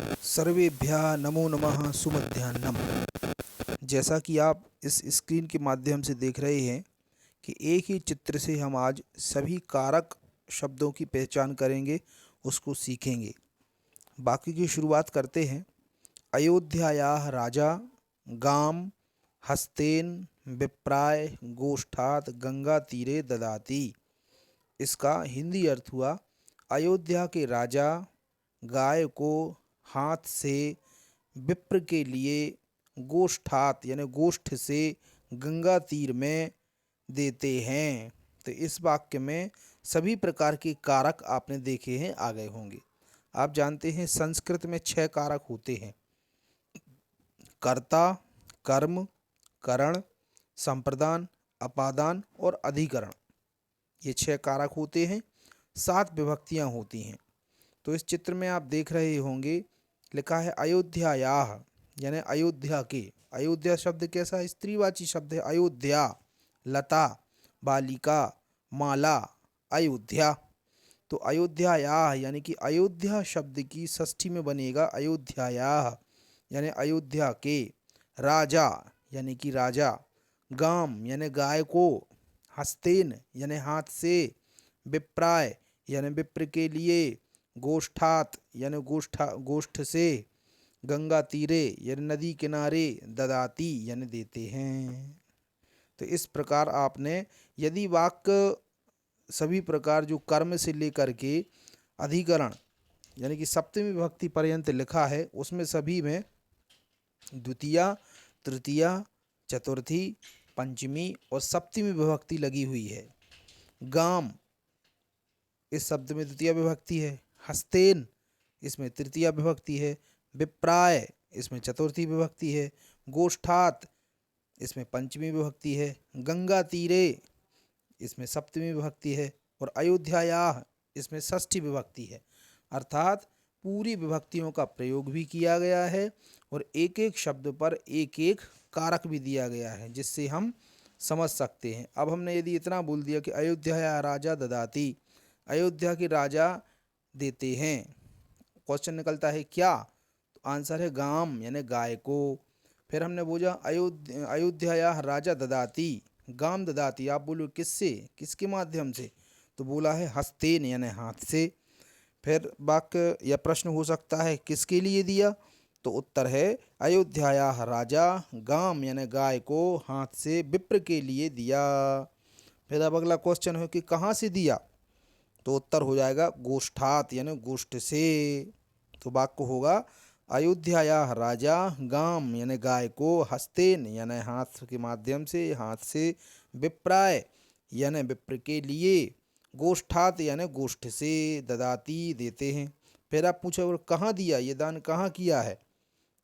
सर्वेभ्यः नमो नमः सुमध्याह्नम। जैसा कि आप इस स्क्रीन के माध्यम से देख रहे हैं कि एक ही चित्र से हम आज सभी कारक शब्दों की पहचान करेंगे, उसको सीखेंगे। बाकी की शुरुआत करते हैं। अयोध्यायाः राजा गाम हस्तेन विप्राय गोष्ठात् गंगा तीरे ददाति। इसका हिंदी अर्थ हुआ, अयोध्या के राजा गाय को हाथ से विप्र के लिए गोष्ठात यानी गोष्ठ से गंगा तीर में देते हैं। तो इस वाक्य में सभी प्रकार के कारक आपने देखे हैं, आ गए होंगे। आप जानते हैं संस्कृत में 6 कारक होते हैं: कर्ता, कर्म, करण, संप्रदान, अपादान और अधिकरण। ये 6 कारक होते हैं। 7 विभक्तियां होती हैं। तो इस चित्र में आप देख रहे होंगे, लिखा है अयोध्यायाः यानी अयोध्या के। अयोध्या शब्द कैसा है? स्त्रीवाची शब्द है। अयोध्या, लता, बालिका, माला, अयोध्या। तो अयोध्यायाः यानी कि अयोध्या शब्द की षष्ठी में बनेगा अयोध्यायाः यानी अयोध्या के। राजा यानी कि राजा। गाम यानी गाय को। हस्तेन यानी हाथ से। विप्राय यानी विप्र के लिए। गोष्ठात यानी गोष्ठ से। गंगा तीरे यानी नदी किनारे। ददाती यानी देते हैं। तो इस प्रकार आपने, यदि वाक्य सभी प्रकार जो कर्म से लेकर के अधिकरण यानी कि सप्तमी विभक्ति पर्यंत लिखा है, उसमें सभी में द्वितीया, तृतीया, चतुर्थी, पंचमी और सप्तमी विभक्ति लगी हुई है। गाम इस शब्द में द्वितीय विभक्ति है। हस्तेन इसमें तृतीय विभक्ति है। विप्राय इसमें चतुर्थी विभक्ति है। गोष्ठात इसमें पंचमी विभक्ति है। गंगा तीरे इसमें सप्तमी विभक्ति है। और अयोध्यायाः इसमें षष्ठी विभक्ति है। अर्थात पूरी विभक्तियों का प्रयोग भी किया गया है और एक एक शब्द पर एक एक कारक भी दिया गया है, जिससे हम समझ सकते हैं। अब हमने यदि इतना बोल दिया कि अयोध्यायाः राजा ददाति, अयोध्या के राजा देते हैं, क्वेश्चन निकलता है क्या? तो आंसर है गाम यानी गाय को। फिर हमने बोला अयोध्यायाः राजा ददाति, गाम ददाति। आप बोलो किससे, किसके माध्यम से? तो बोला है हस्तेन यानी हाथ से। फिर वाक्य या प्रश्न हो सकता है किसके लिए दिया? तो उत्तर है अयोध्यायाः राजा गाम यानी गाय को हाथ से विप्र के लिए दिया। फिर अब अगला क्वेश्चन है कि कहाँ से दिया? तो उत्तर हो जाएगा गोष्ठात यानी गोष्ठ से। तो वाक्य होगा अयोध्यायाः राजा गाम यानी गाय को हस्तेन यानी हाथ के माध्यम से, हाथ से, विप्राय यानी विप्र के लिए, गोष्ठात यानी गोष्ठ से, ददाती देते हैं। फिर आप पूछो और कहाँ दिया, ये दान कहाँ किया है?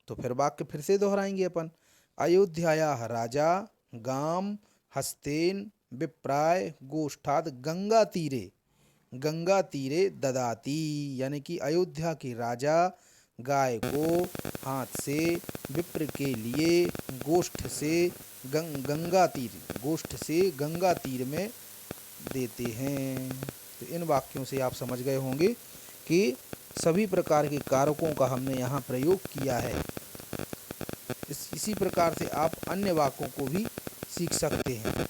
तो फिर वाक्य फिर से दोहराएंगे अपन। अयोध्यायाः राजा गाम हस्तेन विप्राय गोष्ठात गंगा तीरे, गंगा तीरे ददाती। यानी कि अयोध्या के राजा गाय को हाथ से विप्र के लिए गोष्ठ से गंगा तीर, गोष्ठ से गंगा तीर में देते हैं। तो इन वाक्यों से आप समझ गए होंगे कि सभी प्रकार के कारकों का हमने यहाँ प्रयोग किया है। इसी प्रकार से आप अन्य वाक्यों को भी सीख सकते हैं।